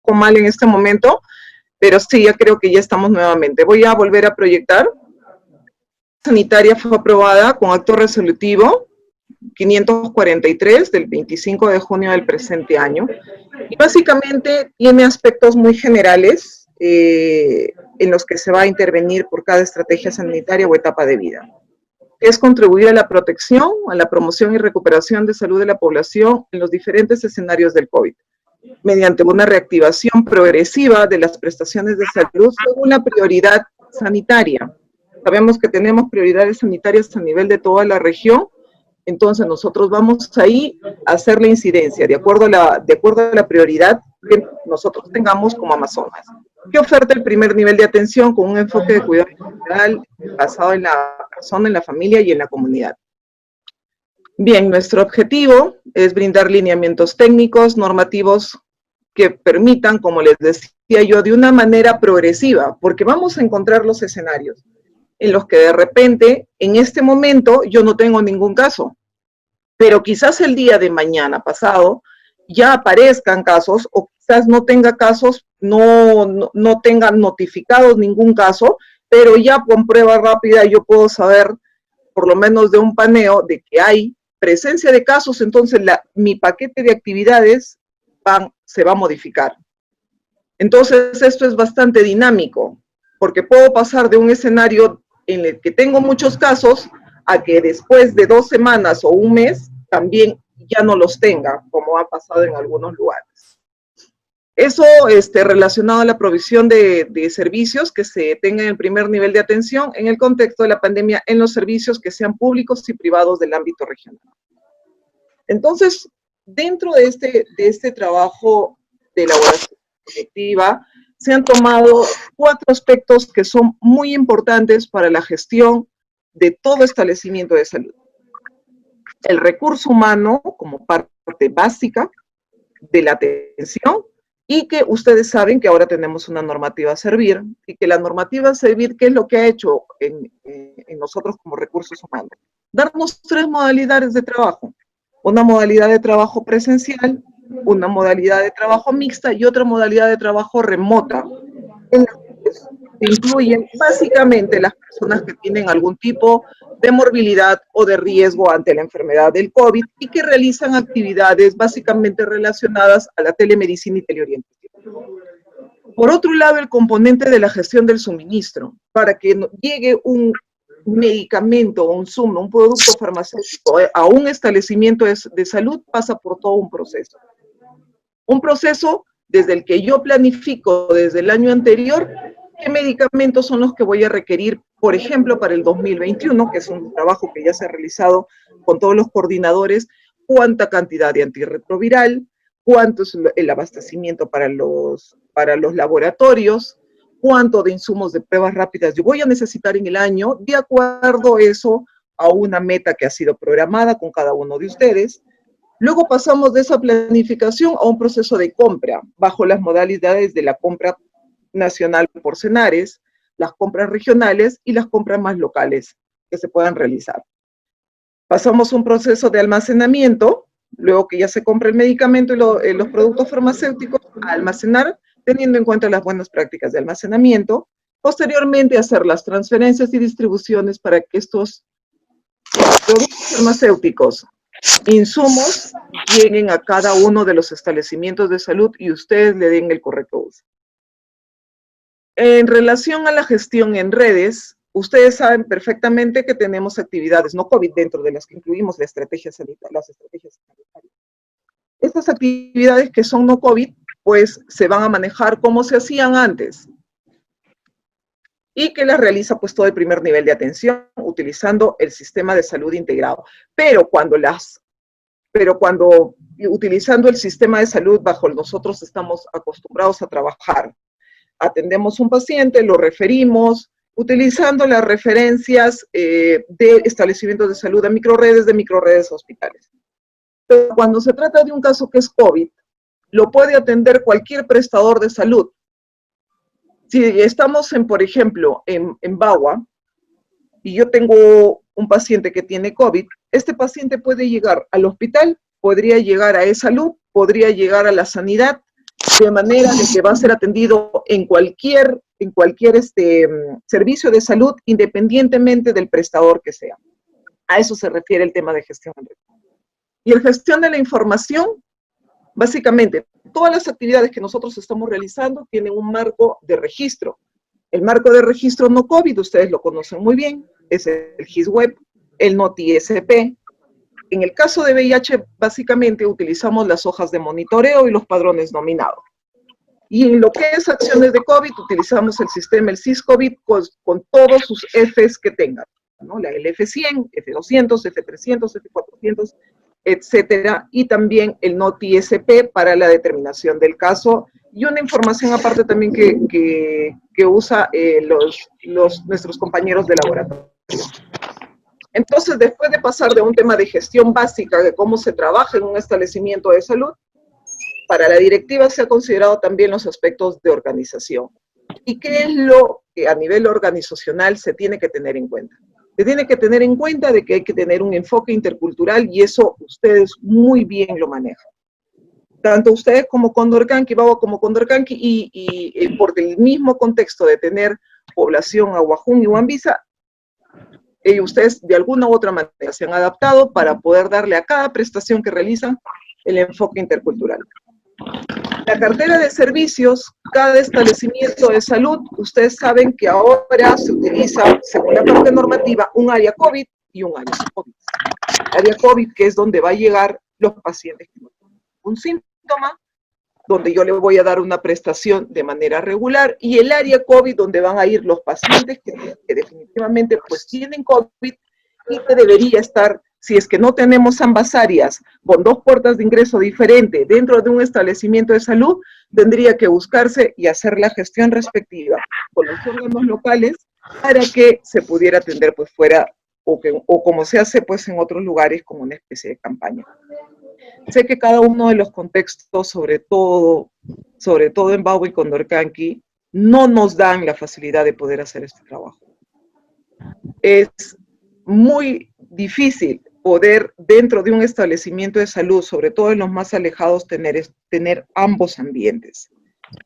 poco mal en este momento, pero sí, ya creo que ya estamos nuevamente. Voy a volver a proyectar. La sanitaria fue aprobada con acto resolutivo 543 del 25 de junio del presente año. Y básicamente tiene aspectos muy generales en los que se va a intervenir por cada estrategia sanitaria o etapa de vida. Es contribuir a la protección, a la promoción y recuperación de salud de la población en los diferentes escenarios del COVID, mediante una reactivación progresiva de las prestaciones de salud según la prioridad sanitaria. Sabemos que tenemos prioridades sanitarias a nivel de toda la región, entonces nosotros vamos ahí a hacer la incidencia de acuerdo a la prioridad que nosotros tengamos como Amazonas. ¿Qué oferta el primer nivel de atención con un enfoque de cuidado integral basado en la persona, en la familia y en la comunidad? Bien, nuestro objetivo es brindar lineamientos técnicos, normativos que permitan, como les decía yo, de una manera progresiva, porque vamos a encontrar los escenarios en los que de repente, en este momento, yo no tengo ningún caso, pero quizás el día de mañana pasado ya aparezcan casos o quizás no tenga casos, no tengan notificados ningún caso, pero ya con prueba rápida yo puedo saber, por lo menos de un paneo, de que hay presencia de casos, entonces mi paquete de actividades se va a modificar. Entonces esto es bastante dinámico, porque puedo pasar de un escenario en el que tengo muchos casos a que después de 2 semanas o un mes también ya no los tenga, como ha pasado en algunos lugares. Eso relacionado a la provisión de servicios que se tengan en el primer nivel de atención en el contexto de la pandemia en los servicios que sean públicos y privados del ámbito regional. Entonces, dentro de este trabajo de elaboración colectiva, se han tomado 4 aspectos que son muy importantes para la gestión de todo establecimiento de salud. El recurso humano como parte básica de la atención y que ustedes saben que ahora tenemos una normativa a servir y que la normativa a servir, ¿qué es lo que ha hecho en nosotros como recursos humanos? Darnos 3 modalidades de trabajo. Una modalidad de trabajo presencial, una modalidad de trabajo mixta y otra modalidad de trabajo remota, en la que se incluyen básicamente las personas que tienen algún tipo de morbilidad o de riesgo ante la enfermedad del COVID y que realizan actividades básicamente relacionadas a la telemedicina y teleorientación. Por otro lado, el componente de la gestión del suministro, para que llegue un medicamento, un sumo, un producto farmacéutico a un establecimiento de salud, pasa por todo un proceso. Un proceso desde el que yo planifico desde el año anterior qué medicamentos son los que voy a requerir, por ejemplo, para el 2021, que es un trabajo que ya se ha realizado con todos los coordinadores, cuánta cantidad de antirretroviral, cuánto es el abastecimiento para los laboratorios, cuánto de insumos de pruebas rápidas yo voy a necesitar en el año, de acuerdo a eso a una meta que ha sido programada con cada uno de ustedes. Luego pasamos de esa planificación a un proceso de compra, bajo las modalidades de la compra nacional por cenares, las compras regionales y las compras más locales que se puedan realizar. Pasamos un proceso de almacenamiento, luego que ya se compra el medicamento y los productos farmacéuticos, a almacenar, teniendo en cuenta las buenas prácticas de almacenamiento, posteriormente hacer las transferencias y distribuciones para que estos productos farmacéuticos, insumos, lleguen a cada uno de los establecimientos de salud y ustedes le den el correcto uso. En relación a la gestión en redes, ustedes saben perfectamente que tenemos actividades no COVID dentro de las que incluimos las estrategias sanitarias. Estas actividades que son no COVID, pues se van a manejar como se hacían antes y que las realiza pues todo el primer nivel de atención utilizando el sistema de salud integrado. Pero cuando utilizando el sistema de salud bajo el nosotros estamos acostumbrados a trabajar, atendemos un paciente, lo referimos, utilizando las referencias de establecimientos de salud a microredes, de microredes a hospitales. Pero cuando se trata de un caso que es COVID, lo puede atender cualquier prestador de salud. Si estamos por ejemplo, en Bagua, y yo tengo un paciente que tiene COVID, este paciente puede llegar al hospital, podría llegar a e-salud, podría llegar a la sanidad, de manera de que va a ser atendido en cualquier servicio de salud, independientemente del prestador que sea. A eso se refiere el tema de gestión. Y el gestión de la información, básicamente, todas las actividades que nosotros estamos realizando tienen un marco de registro. El marco de registro no COVID, ustedes lo conocen muy bien, es el GIS-Web, el NOTI-SP. En el caso de VIH, básicamente utilizamos las hojas de monitoreo y los padrones nominados. Y en lo que es acciones de COVID, utilizamos el sistema, el SIS-COVID, con todos sus Fs que tengan, ¿no? El F100, F200, F300, F400, etcétera, y también el NOTI-SP para la determinación del caso, y una información aparte también que usa nuestros compañeros de laboratorio. Entonces, después de pasar de un tema de gestión básica, de cómo se trabaja en un establecimiento de salud, para la directiva se ha considerado también los aspectos de organización. ¿Y qué es lo que a nivel organizacional se tiene que tener en cuenta? Se tiene que tener en cuenta de que hay que tener un enfoque intercultural y eso ustedes muy bien lo manejan. Tanto ustedes como Condorcanqui, Babo como Condorcanqui, y por el mismo contexto de tener población Aguajún y Huambisa, ustedes de alguna u otra manera se han adaptado para poder darle a cada prestación que realizan el enfoque intercultural. La cartera de servicios, cada establecimiento de salud, ustedes saben que ahora se utiliza, según la parte normativa, un área COVID y un área COVID. Área COVID, que es donde va a llegar los pacientes que no tienen un síntoma, donde yo le voy a dar una prestación de manera regular, y el área COVID, donde van a ir los pacientes que definitivamente pues tienen COVID y que debería estar, si es que no tenemos ambas áreas, con dos puertas de ingreso diferentes dentro de un establecimiento de salud, tendría que buscarse y hacer la gestión respectiva con los órganos locales para que se pudiera atender pues fuera o como se hace pues en otros lugares como una especie de campaña. Sé que cada uno de los contextos, sobre todo en Babo y Condorcanqui, no nos dan la facilidad de poder hacer este trabajo. Es muy difícil poder, dentro de un establecimiento de salud, sobre todo en los más alejados, tener ambos ambientes.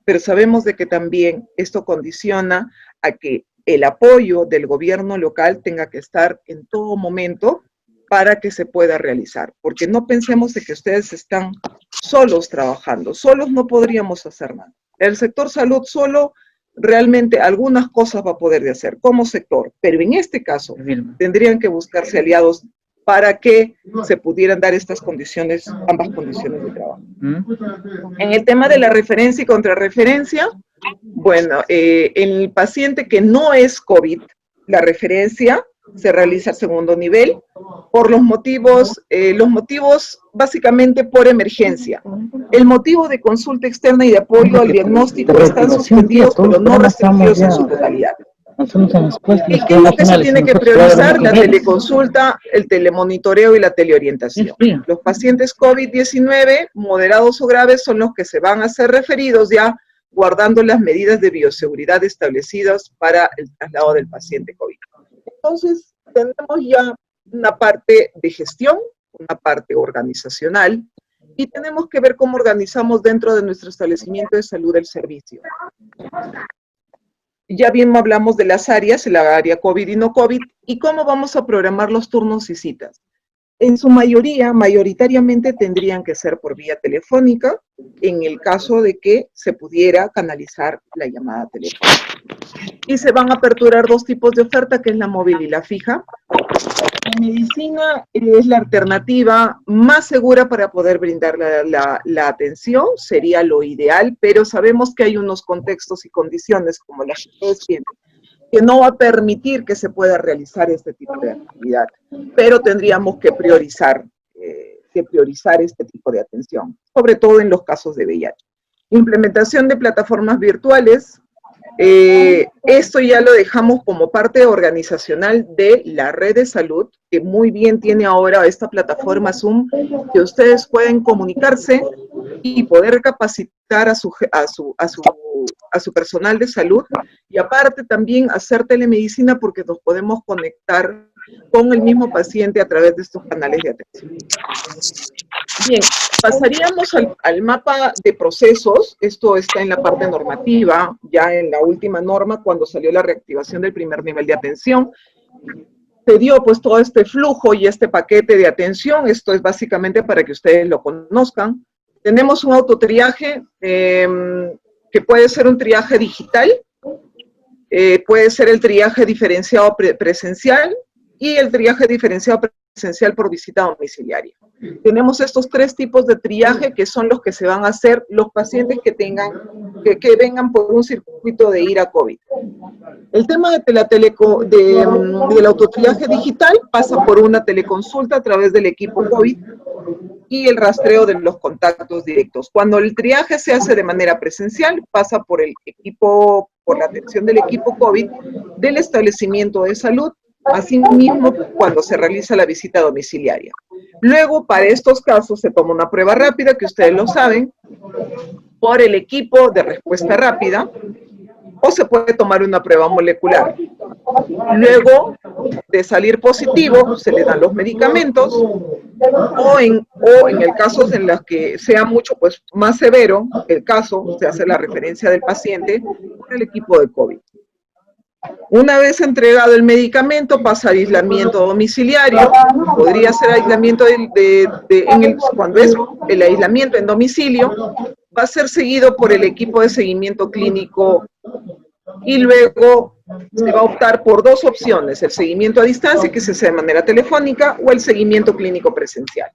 Pero sabemos de que también esto condiciona a que el apoyo del gobierno local tenga que estar en todo momento para que se pueda realizar. Porque no pensemos de que ustedes están solos trabajando, solos no podríamos hacer nada. El sector salud solo realmente algunas cosas va a poder hacer como sector, pero en este caso tendrían que buscarse aliados para que se pudieran dar estas condiciones, ambas condiciones de trabajo. En el tema de la referencia y contrarreferencia, bueno, el paciente que no es COVID, la referencia se realiza a segundo nivel por los motivos básicamente por emergencia. El motivo de consulta externa y de apoyo al diagnóstico están suspendidos, pero no restringidos en su totalidad. ¿Y qué es lo que se tiene que priorizar? La teleconsulta, el telemonitoreo y la teleorientación. Los pacientes COVID-19, moderados o graves, son los que se van a ser referidos ya guardando las medidas de bioseguridad establecidas para el traslado del paciente COVID. Entonces, tenemos ya una parte de gestión, una parte organizacional, y tenemos que ver cómo organizamos dentro de nuestro establecimiento de salud el servicio. Ya bien hablamos de las áreas, la área COVID y no COVID, y cómo vamos a programar los turnos y citas. En su mayoría, mayoritariamente tendrían que ser por vía telefónica, en el caso de que se pudiera canalizar la llamada telefónica. Y se van a aperturar dos tipos de oferta, que es la móvil y la fija. La medicina es la alternativa más segura para poder brindar la atención, sería lo ideal, pero sabemos que hay unos contextos y condiciones, como las que ustedes tienen, que no va a permitir que se pueda realizar este tipo de actividad, pero tendríamos que priorizar este tipo de atención, sobre todo en los casos de VIH. Implementación de plataformas virtuales. Esto ya lo dejamos como parte organizacional de la red de salud, que muy bien tiene ahora esta plataforma Zoom, que ustedes pueden comunicarse y poder capacitar a su personal de salud, y aparte también hacer telemedicina, porque nos podemos conectar con el mismo paciente a través de estos canales de atención. Bien, pasaríamos al mapa de procesos. Esto está en la parte normativa, ya en la última norma, cuando salió la reactivación del primer nivel de atención. Se dio pues todo este flujo y este paquete de atención. Esto es básicamente para que ustedes lo conozcan. Tenemos un autotriaje que puede ser un triaje digital, puede ser el triaje diferenciado presencial y el triaje diferenciado presencial por visita domiciliaria. Tenemos estos tres tipos de triaje que son los que se van a hacer los pacientes que vengan por un circuito de ir a COVID. El tema del autotriaje digital pasa por una teleconsulta a través del equipo COVID y el rastreo de los contactos directos. Cuando el triaje se hace de manera presencial, pasa por la atención del equipo COVID del establecimiento de salud, asimismo cuando se realiza la visita domiciliaria. Luego, para estos casos, se toma una prueba rápida, que ustedes lo saben, por el equipo de respuesta rápida, o se puede tomar una prueba molecular. Luego de salir positivo, se le dan los medicamentos, o en el caso en los que sea mucho pues, más severo el caso, se hace la referencia del paciente con el equipo de COVID. Una vez entregado el medicamento, pasa a aislamiento domiciliario. Podría ser aislamiento cuando es el aislamiento en domicilio, va a ser seguido por el equipo de seguimiento clínico y luego se va a optar por dos opciones: el seguimiento a distancia, que se hace de manera telefónica, o el seguimiento clínico presencial.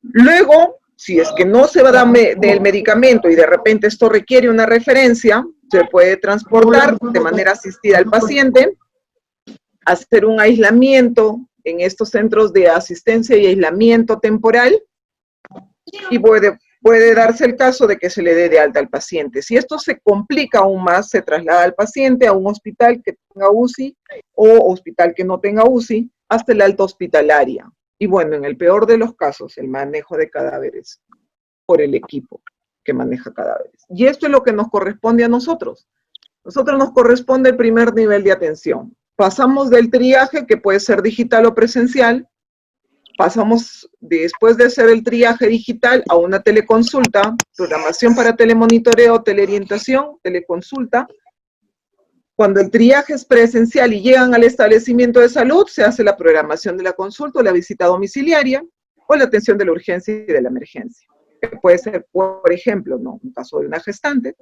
Luego, si es que no se va a dar del medicamento y de repente esto requiere una referencia, se puede transportar de manera asistida al paciente, hacer un aislamiento en estos centros de asistencia y aislamiento temporal, y puede darse el caso de que se le dé de alta al paciente. Si esto se complica aún más, se traslada al paciente a un hospital que tenga UCI o hospital que no tenga UCI, hasta el alta hospitalaria. Y bueno, en el peor de los casos, el manejo de cadáveres por el equipo que maneja cadáveres. Y esto es lo que nos corresponde a nosotros. Nosotros nos corresponde el primer nivel de atención. Pasamos del triaje, que puede ser digital o presencial, pasamos después de hacer el triaje digital a una teleconsulta, programación para telemonitoreo, teleorientación, teleconsulta. Cuando el triaje es presencial y llegan al establecimiento de salud, se hace la programación de la consulta o la visita domiciliaria o la atención de la urgencia y de la emergencia. Que puede ser, por ejemplo, ¿no?, un caso de una gestante.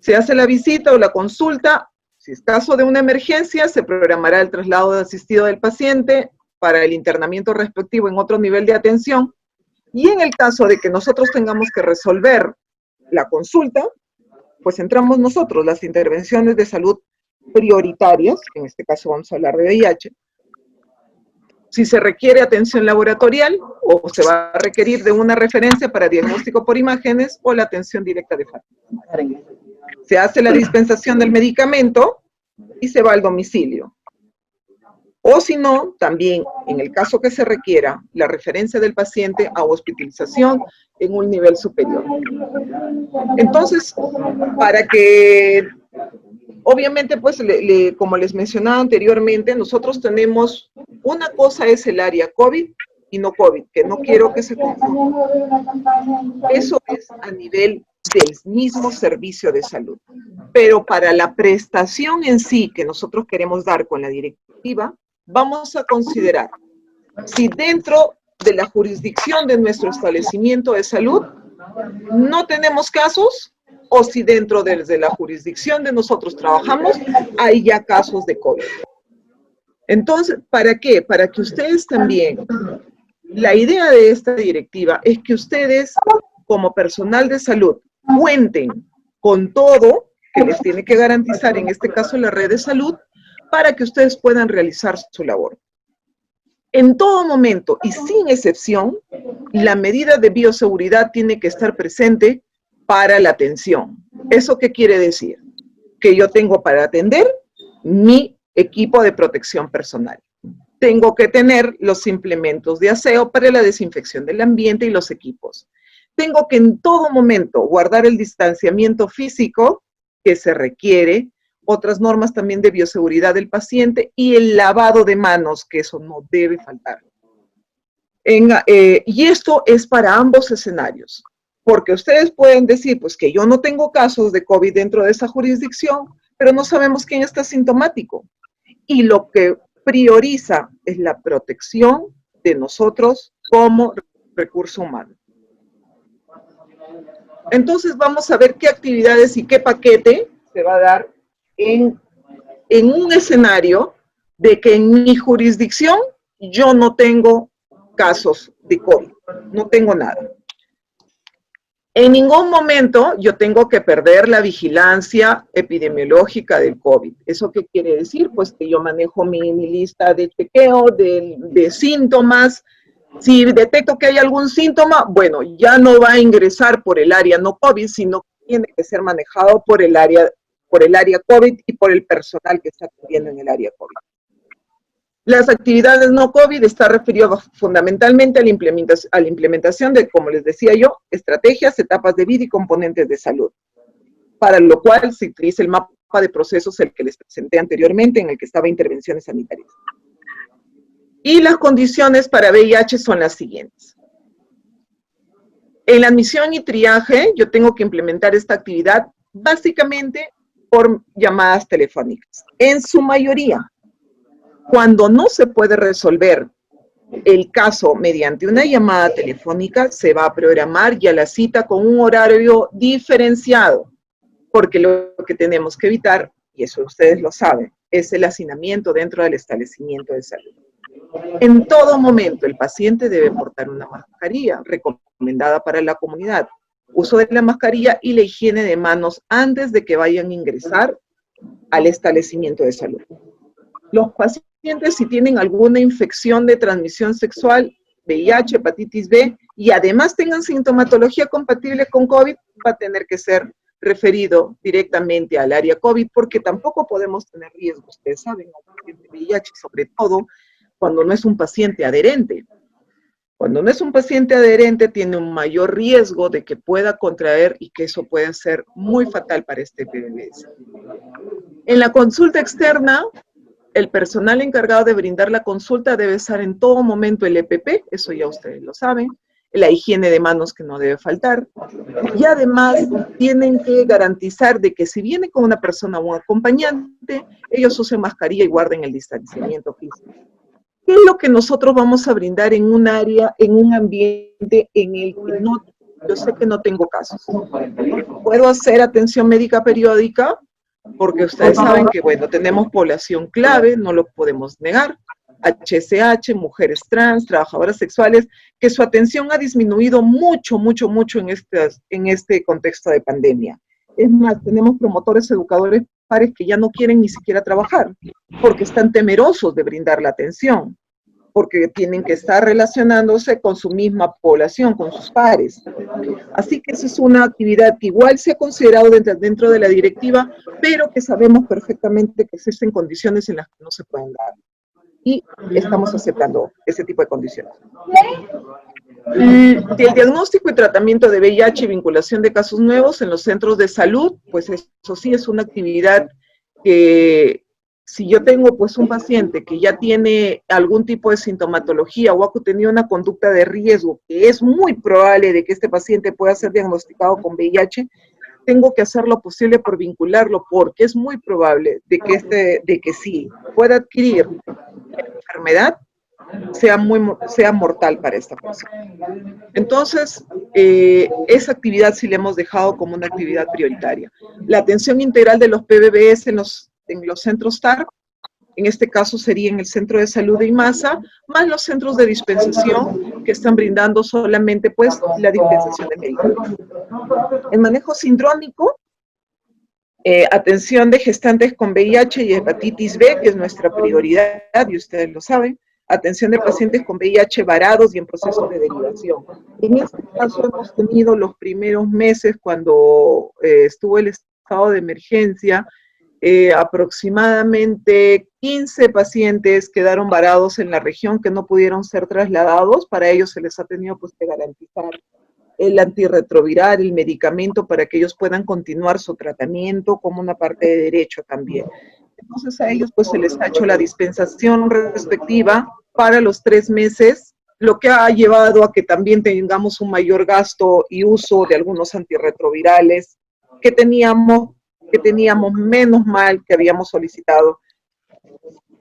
Se hace la visita o la consulta. Si es caso de una emergencia, se programará el traslado de asistido del paciente para el internamiento respectivo en otro nivel de atención. Y en el caso de que nosotros tengamos que resolver la consulta, pues entramos nosotros, las intervenciones de salud prioritarias, en este caso vamos a hablar de VIH. Si se requiere atención laboratorial o se va a requerir de una referencia para diagnóstico por imágenes o la atención directa de fármacos. Se hace la dispensación del medicamento y se va al domicilio. O si no, también en el caso que se requiera, la referencia del paciente a hospitalización en un nivel superior. Entonces, para que, obviamente, pues, como les mencionaba anteriormente, nosotros tenemos, una cosa es el área COVID y no COVID, que no quiero que se confunda. Eso es a nivel del mismo servicio de salud. Pero para la prestación en sí que nosotros queremos dar con la directiva, vamos a considerar si dentro de la jurisdicción de nuestro establecimiento de salud no tenemos casos, o si dentro de la jurisdicción de nosotros trabajamos, hay ya casos de COVID. Entonces, ¿para qué? Para que ustedes también, la idea de esta directiva es que ustedes, como personal de salud, cuenten con todo que les tiene que garantizar, en este caso la red de salud, para que ustedes puedan realizar su labor. En todo momento y sin excepción, la medida de bioseguridad tiene que estar presente para la atención. ¿Eso qué quiere decir? Que yo tengo para atender mi equipo de protección personal. Tengo que tener los implementos de aseo para la desinfección del ambiente y los equipos. Tengo que en todo momento guardar el distanciamiento físico que se requiere, otras normas también de bioseguridad del paciente y el lavado de manos, que eso no debe faltar. Y esto es para ambos escenarios, porque ustedes pueden decir, pues que yo no tengo casos de COVID dentro de esa jurisdicción, pero no sabemos quién está sintomático. Y lo que prioriza es la protección de nosotros como recurso humano. Entonces vamos a ver qué actividades y qué paquete se va a dar en un escenario de que en mi jurisdicción yo no tengo casos de COVID, no tengo nada. En ningún momento yo tengo que perder la vigilancia epidemiológica del COVID. ¿Eso qué quiere decir? Pues que yo manejo mi lista de chequeo, de síntomas. Si detecto que hay algún síntoma, bueno, ya no va a ingresar por el área no COVID, sino que tiene que ser manejado por el área COVID y por el personal que está atendiendo en el área COVID. Las actividades no COVID está referido fundamentalmente a la implementación de, como les decía yo, estrategias, etapas de vida y componentes de salud, para lo cual se utiliza el mapa de procesos, el que les presenté anteriormente, en el que estaba intervenciones sanitarias. Y las condiciones para VIH son las siguientes. En la admisión y triaje, yo tengo que implementar esta actividad básicamente por llamadas telefónicas, en su mayoría. Cuando no se puede resolver el caso mediante una llamada telefónica, se va a programar ya la cita con un horario diferenciado, porque lo que tenemos que evitar, y eso ustedes lo saben, es el hacinamiento dentro del establecimiento de salud. En todo momento, el paciente debe portar una mascarilla recomendada para la comunidad, uso de la mascarilla y la higiene de manos antes de que vayan a ingresar al establecimiento de salud. Los pacientes, si tienen alguna infección de transmisión sexual, VIH, hepatitis B, y además tengan sintomatología compatible con COVID, va a tener que ser referido directamente al área COVID, porque tampoco podemos tener riesgo, ustedes saben, al paciente VIH, sobre todo cuando no es un paciente adherente. Cuando no es un paciente adherente, tiene un mayor riesgo de que pueda contraer y que eso puede ser muy fatal para este PBS. En la consulta externa, el personal encargado de brindar la consulta debe estar en todo momento el EPP, eso ya ustedes lo saben, la higiene de manos que no debe faltar, y además tienen que garantizar de que si viene con una persona o un acompañante, ellos usen mascarilla y guarden el distanciamiento físico. ¿Qué es lo que nosotros vamos a brindar en un área, en un ambiente en el que no, yo sé que no tengo casos? ¿Puedo hacer atención médica periódica? Porque ustedes saben que, bueno, tenemos población clave, no lo podemos negar, HSH, mujeres trans, trabajadoras sexuales, que su atención ha disminuido mucho en este contexto de pandemia. Es más, tenemos promotores educadores pares que ya no quieren ni siquiera trabajar, porque están temerosos de brindar la atención, porque tienen que estar relacionándose con su misma población, con sus pares. Así que esa es una actividad que igual se ha considerado dentro de la directiva, pero que sabemos perfectamente que existen condiciones en las que no se pueden dar. Y estamos aceptando ese tipo de condiciones. El diagnóstico y tratamiento de VIH y vinculación de casos nuevos en los centros de salud, pues eso sí es una actividad que si yo tengo pues un paciente que ya tiene algún tipo de sintomatología o ha tenido una conducta de riesgo, que es muy probable de que este paciente pueda ser diagnosticado con VIH, tengo que hacer lo posible por vincularlo, porque es muy probable de que sí pueda adquirir la enfermedad, sea mortal para esta persona. Entonces, esa actividad sí la hemos dejado como una actividad prioritaria. La atención integral de los PBBS en los centros TAR, en este caso sería en el Centro de Salud de IMASA, más los centros de dispensación que están brindando solamente pues la dispensación de medicamentos. El manejo sindrómico, atención de gestantes con VIH y hepatitis B, que es nuestra prioridad, y ustedes lo saben, atención de pacientes con VIH varados y en proceso de derivación. En este caso hemos tenido los primeros meses, cuando estuvo el estado de emergencia, aproximadamente 15 pacientes quedaron varados en la región que no pudieron ser trasladados. Para ellos se les ha tenido pues que garantizar el antirretroviral, el medicamento para que ellos puedan continuar su tratamiento como una parte de derecho también. Entonces a ellos pues se les ha hecho la dispensación respectiva para los 3 meses lo que ha llevado a que también tengamos un mayor gasto y uso de algunos antirretrovirales que teníamos, que teníamos menos mal que habíamos solicitado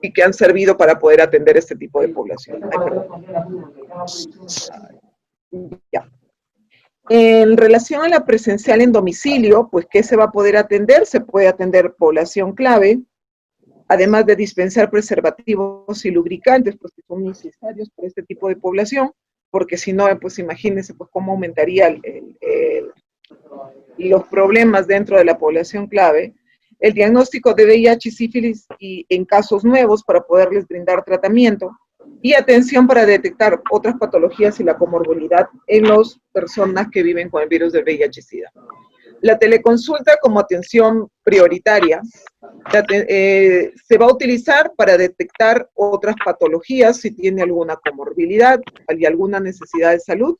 y que han servido para poder atender este tipo de población. Ay, ya. En relación a la presencial en domicilio, pues, ¿qué se va a poder atender? Se puede atender población clave, además de dispensar preservativos y lubricantes, pues que son necesarios para este tipo de población, porque si no, pues imagínense pues cómo aumentaría los problemas dentro de la población clave. El diagnóstico de VIH y sífilis y en casos nuevos para poderles brindar tratamiento y atención para detectar otras patologías y la comorbilidad en las personas que viven con el virus del VIH-Sida. La teleconsulta como atención prioritaria se va a utilizar para detectar otras patologías si tiene alguna comorbilidad y alguna necesidad de salud.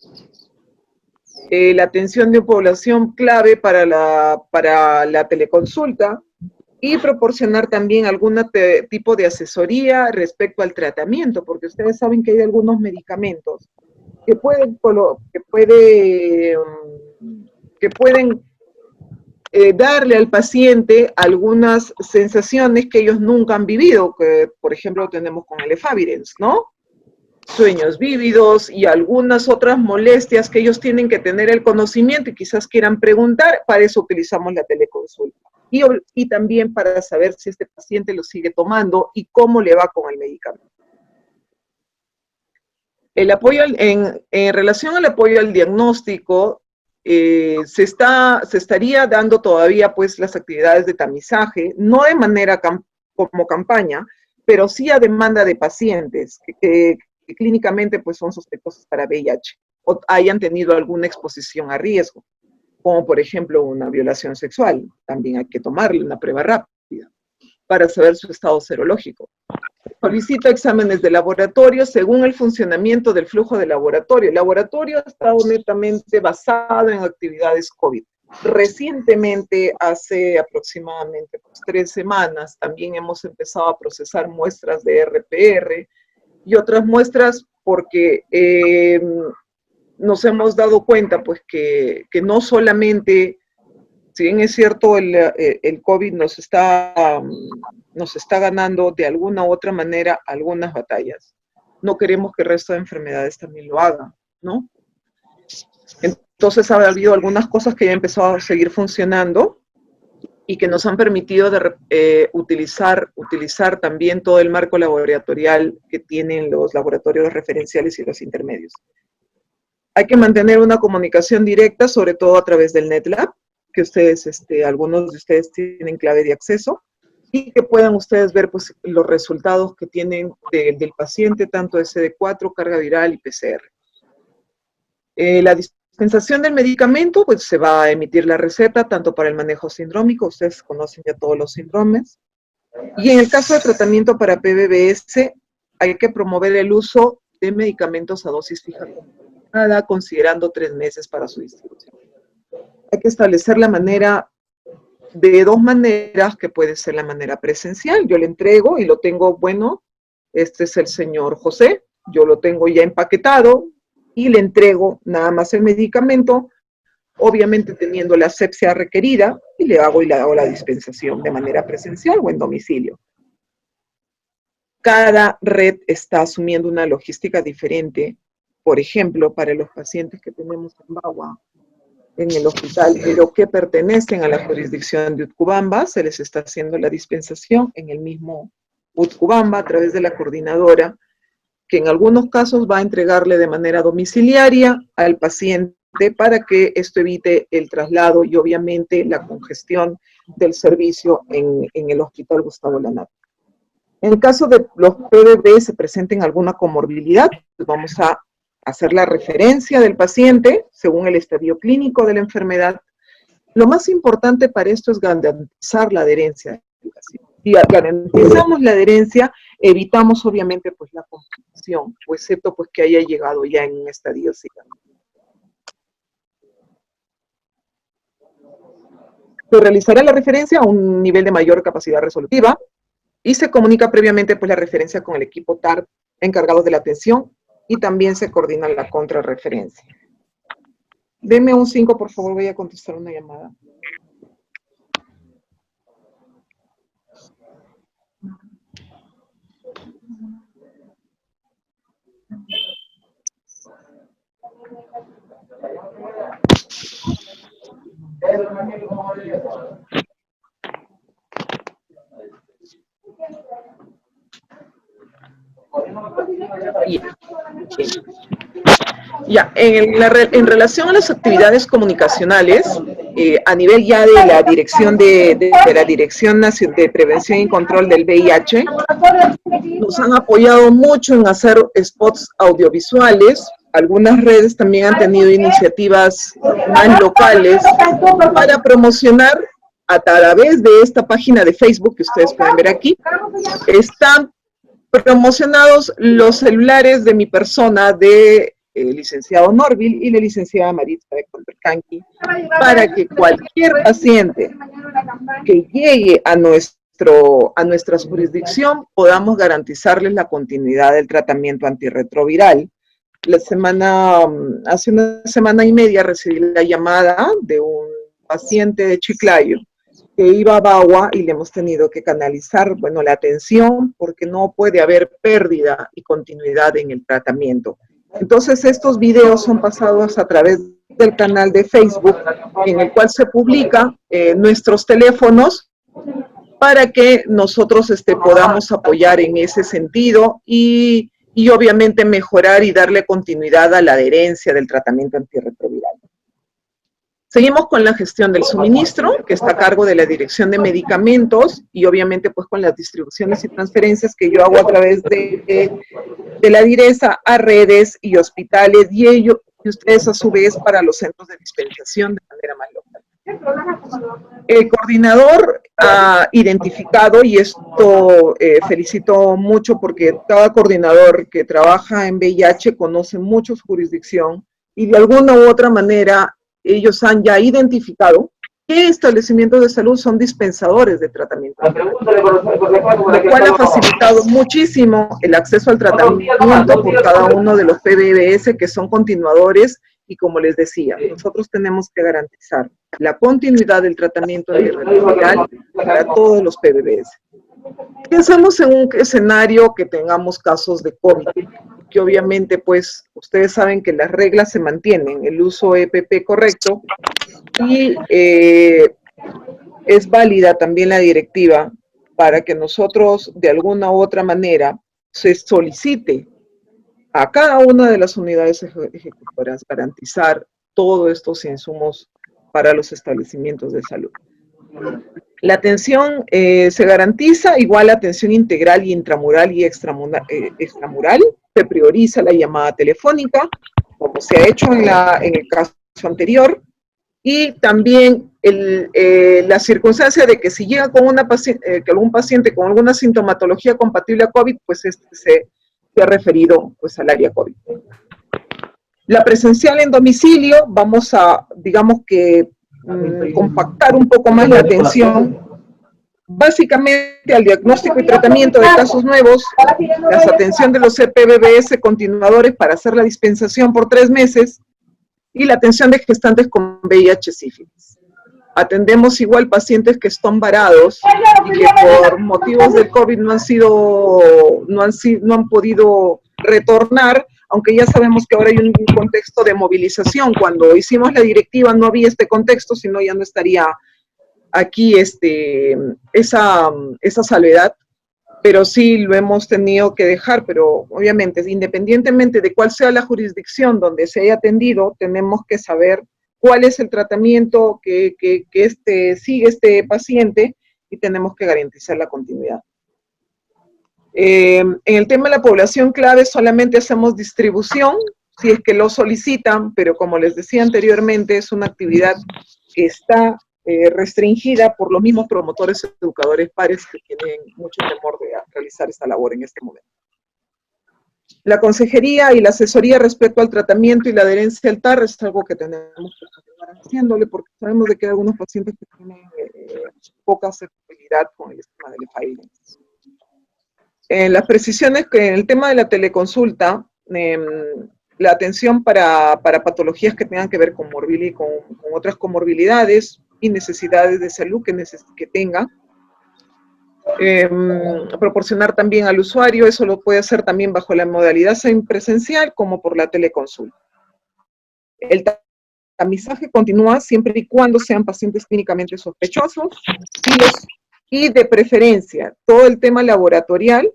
La atención de población clave para la teleconsulta y proporcionar también algún tipo de asesoría respecto al tratamiento, porque ustedes saben que hay algunos medicamentos que pueden, que pueden darle al paciente algunas sensaciones que ellos nunca han vivido, que por ejemplo tenemos con el Efavirenz, ¿no? Sueños vívidos y algunas otras molestias que ellos tienen que tener el conocimiento y quizás quieran preguntar, para eso utilizamos la teleconsulta. Y también para saber si este paciente lo sigue tomando y cómo le va con el medicamento. El apoyo en relación al apoyo al diagnóstico, se estaría dando todavía pues las actividades de tamizaje, no de manera como campaña, pero sí a demanda de pacientes que clínicamente pues son sospechosos para VIH o hayan tenido alguna exposición a riesgo, como por ejemplo una violación sexual. También hay que tomarle una prueba rápida para saber su estado serológico. Solicita exámenes de laboratorio según el funcionamiento del flujo de laboratorio. El laboratorio ha estado netamente basado en actividades COVID. Recientemente, hace aproximadamente 3 semanas, también hemos empezado a procesar muestras de RPR y otras muestras porque nos hemos dado cuenta pues que no solamente, si bien es cierto, el COVID nos está ganando de alguna u otra manera algunas batallas. No queremos que el resto de enfermedades también lo hagan, ¿no? Entonces ha habido algunas cosas que ya han empezado a seguir funcionando y que nos han permitido utilizar también todo el marco laboratorial que tienen los laboratorios referenciales y los intermedios. Hay que mantener una comunicación directa, sobre todo a través del NetLab, que ustedes, algunos de ustedes tienen clave de acceso, y que puedan ustedes ver pues, los resultados que tienen del paciente, tanto SD4, carga viral y PCR. La dispensación del medicamento, pues se va a emitir la receta, tanto para el manejo sindrómico, ustedes conocen ya todos los síndromes, y en el caso de tratamiento para PBBS, hay que promover el uso de medicamentos a dosis fija, considerando 3 meses para su distribución. Hay que establecer la manera de 2 maneras, que puede ser la manera presencial. Yo le entrego y lo tengo, bueno, este es el señor José, yo lo tengo ya empaquetado y le entrego nada más el medicamento, obviamente teniendo la asepsia requerida, y le hago la dispensación de manera presencial o en domicilio. Cada red está asumiendo una logística diferente. Por ejemplo, para los pacientes que tenemos en Bagua, en el hospital, pero que pertenecen a la jurisdicción de Utcubamba, se les está haciendo la dispensación en el mismo Utcubamba a través de la coordinadora, que en algunos casos va a entregarle de manera domiciliaria al paciente para que esto evite el traslado y obviamente la congestión del servicio en el Hospital Gustavo Lanata. En el caso de los PBB se presenten alguna comorbilidad, pues vamos a hacer la referencia del paciente según el estadio clínico de la enfermedad. Lo más importante para esto es garantizar la adherencia. Si garantizamos la adherencia, evitamos obviamente pues la complicación, excepto pues que haya llegado ya en un estadio SIDA. Se realizará la referencia a un nivel de mayor capacidad resolutiva y se comunica previamente pues la referencia con el equipo TAR encargado de la atención y también se coordina la contrarreferencia. Deme un 5, por favor, voy a contestar una llamada. Ya, en relación a las actividades comunicacionales, a nivel ya de la Dirección de la Dirección Nacional de Prevención y Control del VIH, nos han apoyado mucho en hacer spots audiovisuales. Algunas redes también han tenido iniciativas más locales para promocionar a través de esta página de Facebook que ustedes pueden ver aquí. Están promocionados los celulares de mi persona, de licenciado Norville y la licenciada Maritza de Contercanqui, para que cualquier paciente que llegue a nuestra jurisdicción podamos garantizarles la continuidad del tratamiento antirretroviral. Hace una semana y media recibí la llamada de un paciente de Chiclayo que iba a Bagua y le hemos tenido que canalizar, bueno, la atención porque no puede haber pérdida y continuidad en el tratamiento. Entonces, estos videos son pasados a través del canal de Facebook, en el cual se publican nuestros teléfonos para que nosotros podamos apoyar en ese sentido y obviamente mejorar y darle continuidad a la adherencia del tratamiento antirretroviral. Seguimos con la gestión del suministro, que está a cargo de la Dirección de Medicamentos y obviamente pues con las distribuciones y transferencias que yo hago a través de la DIRESA a redes y hospitales y ustedes a su vez para los centros de dispensación de manera más local. El coordinador ha identificado, y esto felicito mucho porque cada coordinador que trabaja en VIH conoce mucho su jurisdicción y de alguna u otra manera ellos han ya identificado qué establecimientos de salud son dispensadores de tratamiento, lo cual ha facilitado muchísimo el acceso al tratamiento por cada uno de los PBBS que son continuadores y como les decía, nosotros tenemos que garantizar la continuidad del tratamiento antirretroviral para todos los PBBS. Pensamos en un escenario que tengamos casos de COVID, que obviamente pues ustedes saben que las reglas se mantienen, el uso EPP correcto y es válida también la directiva para que nosotros de alguna u otra manera se solicite a cada una de las unidades ejecutoras garantizar todos estos insumos para los establecimientos de salud. La atención se garantiza igual atención integral y intramural y extramural. Se prioriza la llamada telefónica, como se ha hecho en el caso anterior, y también la circunstancia de que si llega con que algún paciente con alguna sintomatología compatible a COVID, pues se ha referido pues, al área COVID. La presencial en domicilio, vamos a, digamos que, compactar un poco más la atención, básicamente al diagnóstico y tratamiento de casos nuevos, la atención de los CPBBS continuadores para hacer la dispensación por 3 meses y la atención de gestantes con VIH sífilis. Atendemos igual pacientes que están varados y que por motivos del COVID no han podido retornar, aunque ya sabemos que ahora hay un contexto de movilización. Cuando hicimos la directiva no había este contexto, sino ya no estaría aquí esa salvedad, pero sí lo hemos tenido que dejar, pero obviamente, independientemente de cuál sea la jurisdicción donde se haya atendido, tenemos que saber cuál es el tratamiento que sigue este paciente y tenemos que garantizar la continuidad. En el tema de la población clave solamente hacemos distribución, si es que lo solicitan, pero como les decía anteriormente, es una actividad que está restringida por los mismos promotores educadores pares que tienen mucho temor de realizar esta labor en este momento. La consejería y la asesoría respecto al tratamiento y la adherencia al TAR es algo que tenemos que continuar haciéndole porque sabemos de que hay algunos pacientes que tienen poca aceptabilidad con el esquema del FAIL. En las precisiones que en el tema de la teleconsulta, em, la atención para patologías que tengan que ver con con otras comorbilidades y necesidades de salud que tenga. Proporcionar también al usuario, eso lo puede hacer también bajo la modalidad presencial como por la teleconsulta. El tamizaje continúa siempre y cuando sean pacientes clínicamente sospechosos y de preferencia todo el tema laboratorial,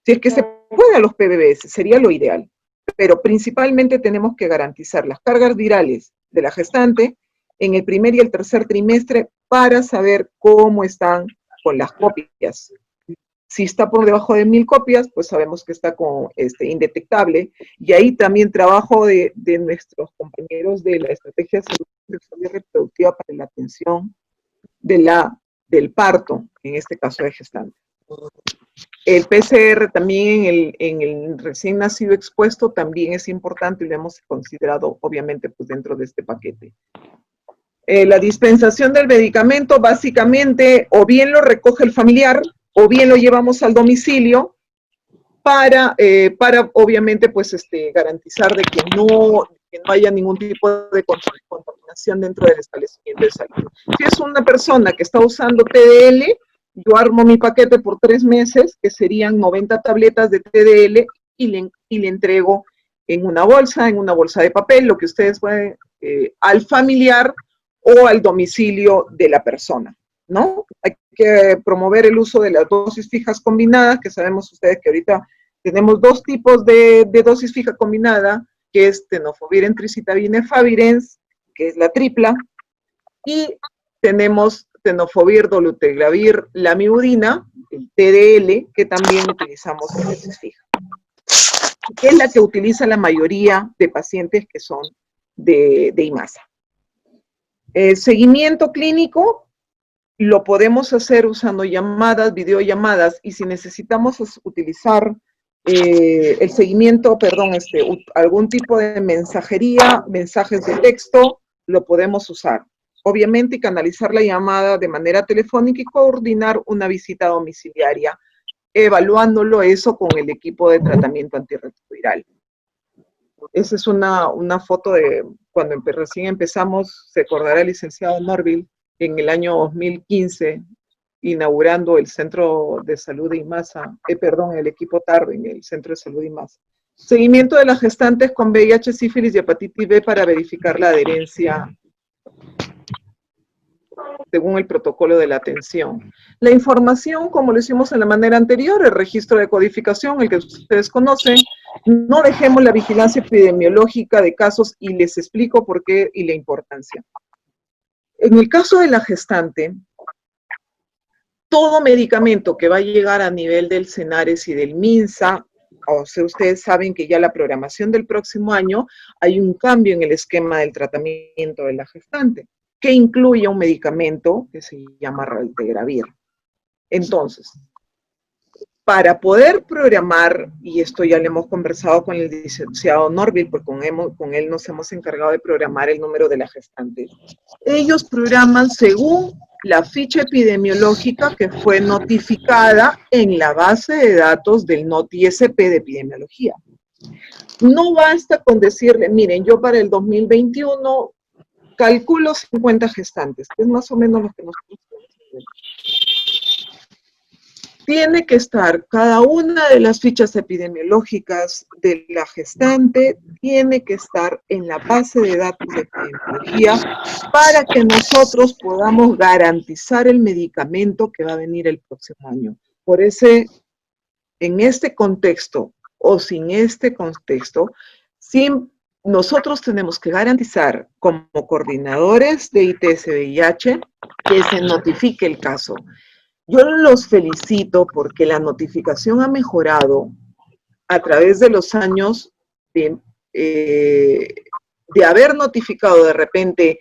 si es que se puede a los PBBS, sería lo ideal. Pero principalmente tenemos que garantizar las cargas virales de la gestante en el primer y el tercer trimestre para saber cómo están con las copias. Si está por debajo de 1000 copias, pues sabemos que está indetectable. Y ahí también trabajo de nuestros compañeros de la Estrategia de Salud Sexual y Reproductiva para la atención del parto, en este caso de gestante. El PCR también en el recién nacido expuesto también es importante y lo hemos considerado obviamente pues dentro de este paquete. La dispensación del medicamento básicamente o bien lo recoge el familiar o bien lo llevamos al domicilio para obviamente pues garantizar de que no haya ningún tipo de contaminación dentro del establecimiento de salud. Si es una persona que está usando TDL, yo armo mi paquete por 3 meses, que serían 90 tabletas de TDL, y le entrego en una bolsa de papel, lo que ustedes pueden, al familiar o al domicilio de la persona, ¿no? Hay que promover el uso de las dosis fijas combinadas, que sabemos ustedes que ahorita tenemos 2 tipos de dosis fija combinada, que es tenofovir, entricitabina, efavirenz, que es la tripla, y tenemos tenofovir, dolutegravir, lamivudina, el TDL, que también utilizamos en dosis fija, que es la que utiliza la mayoría de pacientes que son de IMASA. Seguimiento clínico lo podemos hacer usando llamadas, videollamadas, y si necesitamos utilizar el seguimiento, algún tipo de mensajería, mensajes de texto, lo podemos usar. Obviamente, y canalizar la llamada de manera telefónica y coordinar una visita domiciliaria, evaluándolo eso con el equipo de tratamiento antirretroviral. Esa es una foto de cuando recién empezamos, se acordará el licenciado Norville, en el año 2015, inaugurando el Centro de Salud de IMASA, el equipo TAR en el Centro de Salud de IMASA. Seguimiento de las gestantes con VIH, sífilis y hepatitis B para verificar la adherencia según el protocolo de la atención. La información, como lo hicimos en la manera anterior, el registro de codificación, el que ustedes conocen, no dejemos la vigilancia epidemiológica de casos y les explico por qué y la importancia. En el caso de la gestante, todo medicamento que va a llegar a nivel del CENARES y del MINSA, o sea, ustedes saben que ya la programación del próximo año hay un cambio en el esquema del tratamiento de la gestante, que incluye un medicamento que se llama raltegravir. Entonces, para poder programar, y esto ya le hemos conversado con el licenciado Norville, porque con él nos hemos encargado de programar el número de la gestante, ellos programan según la ficha epidemiológica que fue notificada en la base de datos del NOTI-SP de epidemiología. No basta con decirle, miren, yo para el 2021 calculo 50 gestantes, que es más o menos lo que nosotros tenemos. Tiene que estar cada una de las fichas epidemiológicas de la gestante, tiene que estar en la base de datos de epidemiología para que nosotros podamos garantizar el medicamento que va a venir el próximo año. Por eso, en este contexto o sin este contexto, nosotros tenemos que garantizar como coordinadores de ITS-VIH que se notifique el caso. Yo los felicito porque la notificación ha mejorado a través de los años de haber notificado de repente,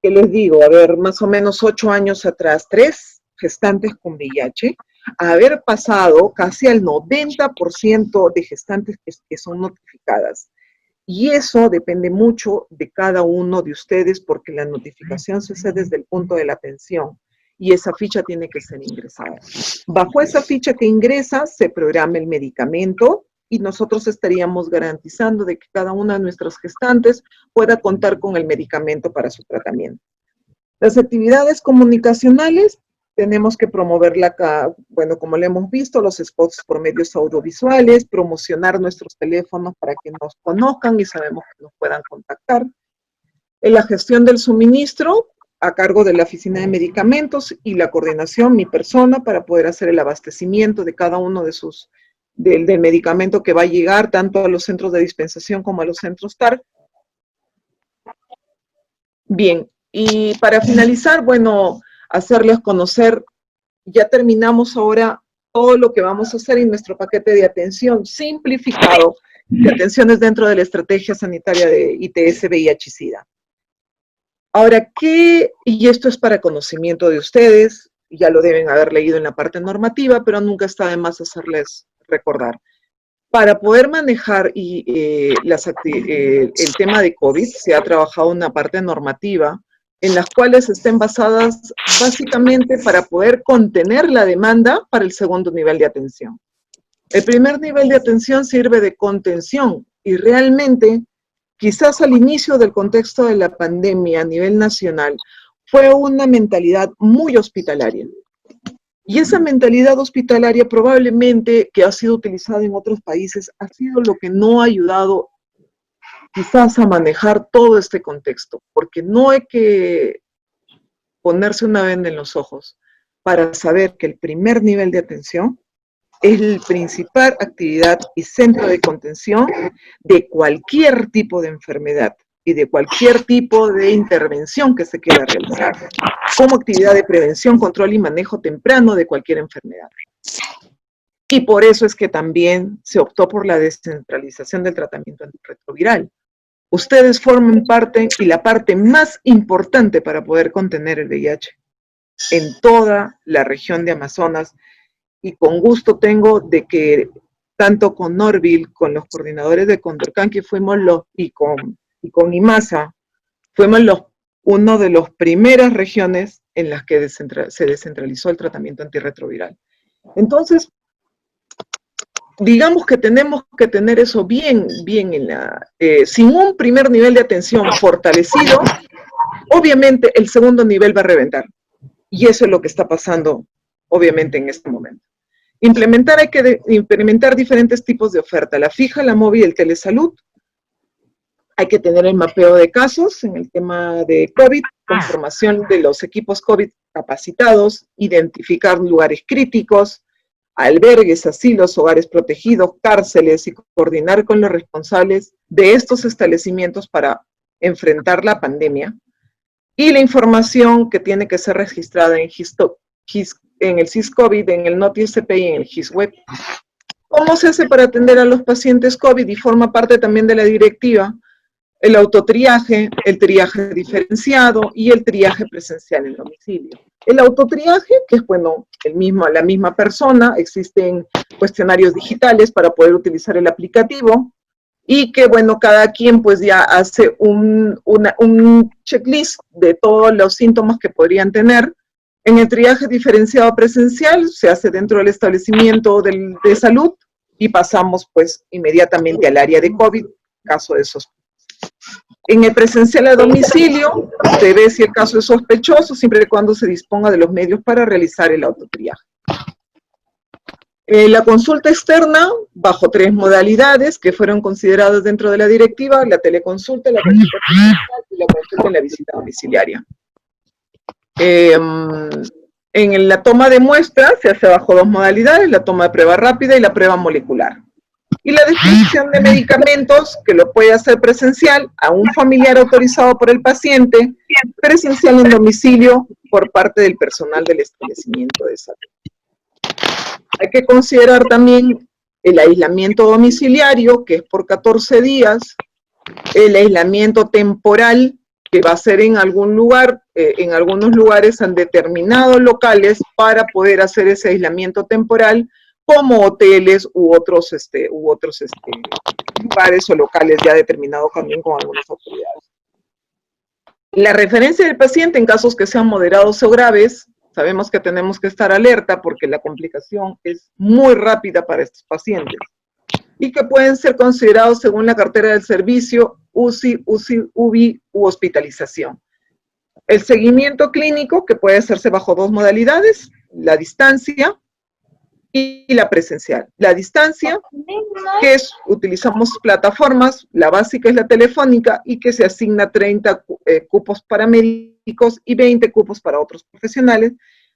¿qué les digo? A ver, más o menos 8 años atrás, 3 gestantes con VIH, a haber pasado casi al 90% de gestantes que son notificadas. Y eso depende mucho de cada uno de ustedes porque la notificación se hace desde el punto de la atención y esa ficha tiene que ser ingresada. Bajo esa ficha que ingresa se programa el medicamento y nosotros estaríamos garantizando de que cada una de nuestras gestantes pueda contar con el medicamento para su tratamiento. Las actividades comunicacionales tenemos que promoverla, bueno, como lo hemos visto, los spots por medios audiovisuales, promocionar nuestros teléfonos para que nos conozcan y sabemos que nos puedan contactar. En la gestión del suministro, a cargo de la Oficina de Medicamentos y la coordinación, mi persona, para poder hacer el abastecimiento de cada uno de del medicamento que va a llegar tanto a los centros de dispensación como a los centros TAR. Bien, y para finalizar, bueno, hacerles conocer, ya terminamos ahora todo lo que vamos a hacer en nuestro paquete de atención simplificado de atenciones dentro de la estrategia sanitaria de ITS, VIH y SIDA. Ahora, y esto es para conocimiento de ustedes, ya lo deben haber leído en la parte normativa, pero nunca está de más hacerles recordar. Para poder manejar el tema de COVID, se ha trabajado una parte normativa en las cuales estén basadas básicamente para poder contener la demanda para el segundo nivel de atención. El primer nivel de atención sirve de contención y realmente, quizás al inicio del contexto de la pandemia a nivel nacional, fue una mentalidad muy hospitalaria. Y esa mentalidad hospitalaria probablemente que ha sido utilizada en otros países ha sido lo que no ha ayudado quizás a manejar todo este contexto, porque no hay que ponerse una venda en los ojos para saber que el primer nivel de atención es la principal actividad y centro de contención de cualquier tipo de enfermedad y de cualquier tipo de intervención que se quiera realizar, como actividad de prevención, control y manejo temprano de cualquier enfermedad. Y por eso es que también se optó por la descentralización del tratamiento antirretroviral. Ustedes forman parte y la parte más importante para poder contener el VIH en toda la región de Amazonas, y con gusto tengo de que tanto con Norville, con los coordinadores de Condorcan, que fuimos y con IMASA, fuimos una de las primeras regiones en las que se descentralizó el tratamiento antirretroviral. Entonces, digamos que tenemos que tener eso bien sin un primer nivel de atención fortalecido, obviamente el segundo nivel va a reventar. Y eso es lo que está pasando, obviamente, en este momento. Hay que implementar diferentes tipos de oferta, la fija, la móvil y el telesalud. Hay que tener el mapeo de casos en el tema de COVID, conformación de los equipos COVID capacitados, identificar lugares críticos, albergues, asilos, hogares protegidos, cárceles, y coordinar con los responsables de estos establecimientos para enfrentar la pandemia. Y la información que tiene que ser registrada en el SIS-COVID, en el NOTI-SP y en el GIS-Web. ¿Cómo se hace para atender a los pacientes COVID? Y forma parte también de la directiva el autotriaje, el triaje diferenciado y el triaje presencial en domicilio. El autotriaje, que es, bueno, la misma persona, existen cuestionarios digitales para poder utilizar el aplicativo, y que, bueno, cada quien pues ya hace un checklist de todos los síntomas que podrían tener. En el triaje diferenciado presencial se hace dentro del establecimiento de salud y pasamos pues inmediatamente al área de COVID, caso de sospecha. En el presencial a domicilio se ve si el caso es sospechoso, siempre y cuando se disponga de los medios para realizar el autotriaje. La consulta externa, bajo 3 modalidades que fueron consideradas dentro de la directiva: la teleconsulta, la consulta presencial y la consulta en la visita domiciliaria. En la toma de muestras se hace bajo 2 modalidades, la toma de prueba rápida y la prueba molecular. Y la disposición de medicamentos, que lo puede hacer presencial a un familiar autorizado por el paciente, presencial en domicilio por parte del personal del establecimiento de salud. Hay que considerar también el aislamiento domiciliario, que es por 14 días, el aislamiento temporal, que va a ser en algún lugar, en algunos lugares han determinado locales para poder hacer ese aislamiento temporal, como hoteles u otros lugares o locales ya determinados también con algunas autoridades. La referencia del paciente en casos que sean moderados o graves, sabemos que tenemos que estar alerta porque la complicación es muy rápida para estos pacientes. y que pueden ser considerados según la cartera del servicio, UCI, u hospitalización. El seguimiento clínico, que puede hacerse bajo dos modalidades, la distancia y la presencial. La distancia, que es, utilizamos plataformas, la básica es la telefónica, y que se asigna 30 cupos para médicos y 20 cupos para otros profesionales.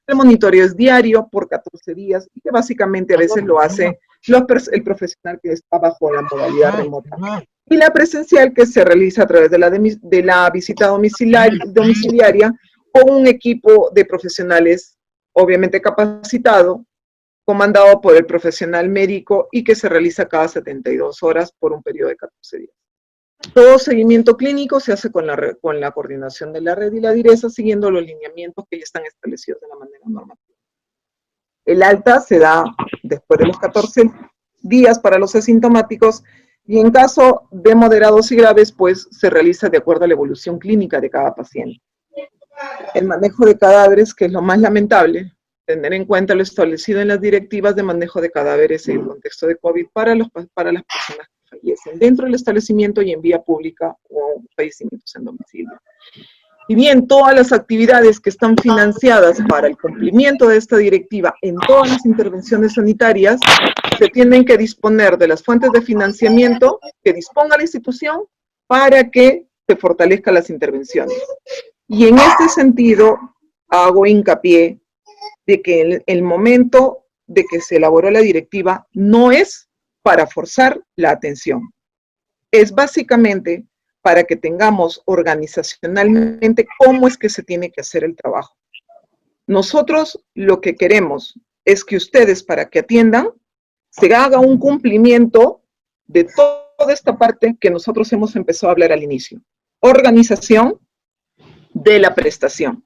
El monitoreo es diario por 14 días y que básicamente a veces lo hace el profesional que está bajo la modalidad remota. Y la presencial, que se realiza a través de la visita domiciliaria con un equipo de profesionales obviamente capacitado, comandado por el profesional médico y que se realiza cada 72 horas por un periodo de 14 días. Todo seguimiento clínico se hace con la coordinación de la red y la direza, siguiendo los lineamientos que ya están establecidos de la manera normativa. El alta se da después de los 14 días para los asintomáticos y en caso de moderados y graves, pues se realiza de acuerdo a la evolución clínica de cada paciente. El manejo de cadáveres, que es lo más lamentable, tener en cuenta lo establecido en las directivas de manejo de cadáveres en el contexto de COVID para las personas que fallecen dentro del establecimiento y en vía pública o fallecimientos en domicilio. Y bien, todas las actividades que están financiadas para el cumplimiento de esta directiva en todas las intervenciones sanitarias se tienen que disponer de las fuentes de financiamiento que disponga la institución para que se fortalezcan las intervenciones. Y en este sentido, hago hincapié de que el momento de que se elaboró la directiva no es para forzar la atención. Es básicamente para que tengamos organizacionalmente cómo es que se tiene que hacer el trabajo. Nosotros lo que queremos es que ustedes, para que atiendan, se haga un cumplimiento de toda esta parte que nosotros hemos empezado a hablar al inicio. Organización de la prestación.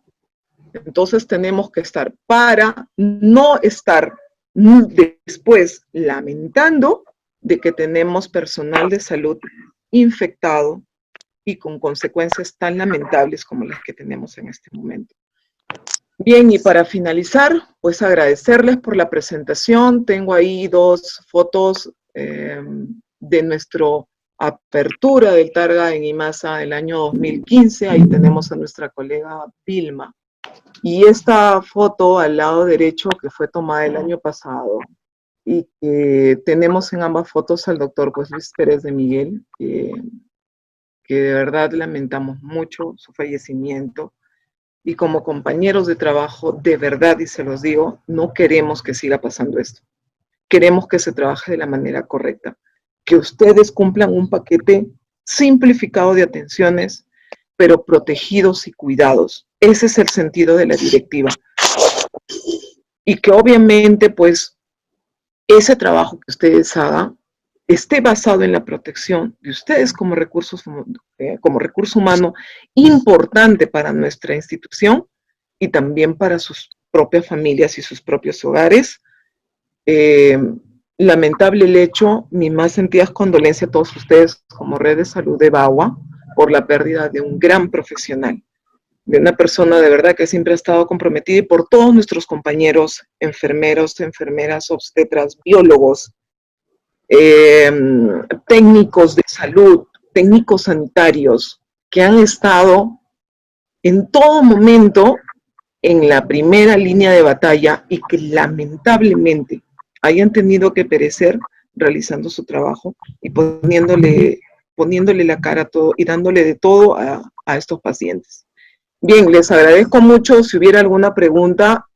Entonces tenemos que estar para no estar después lamentando de que tenemos personal de salud infectado y con consecuencias tan lamentables como las que tenemos en este momento. Bien, y para finalizar, pues agradecerles por la presentación. Tengo ahí dos fotos de nuestra apertura del Targa en IMASA del año 2015. Ahí tenemos a nuestra colega Vilma. Y esta foto al lado derecho, que fue tomada el año pasado, y que tenemos en ambas fotos al doctor pues, Luis Pérez de Miguel, que de verdad lamentamos mucho su fallecimiento. Y como compañeros de trabajo, de verdad, y se los digo, no queremos que siga pasando esto. Queremos que se trabaje de la manera correcta, que ustedes cumplan un paquete simplificado de atenciones, pero protegidos y cuidados. Ese es el sentido de la directiva. Y que obviamente, pues, ese trabajo que ustedes hagan esté basado en la protección de ustedes como recurso humano importante para nuestra institución y también para sus propias familias y sus propios hogares. Lamentable el hecho, mi más sentidas condolencias a todos ustedes como Red de Salud de Bagua por la pérdida de un gran profesional, de una persona de verdad que siempre ha estado comprometida, y por todos nuestros compañeros, enfermeros, enfermeras, obstetras, biólogos, técnicos de salud, técnicos sanitarios, que han estado en todo momento en la primera línea de batalla y que lamentablemente hayan tenido que perecer realizando su trabajo y poniéndole la cara a todo y dándole de todo a estos pacientes. Bien, les agradezco mucho. Si hubiera alguna pregunta,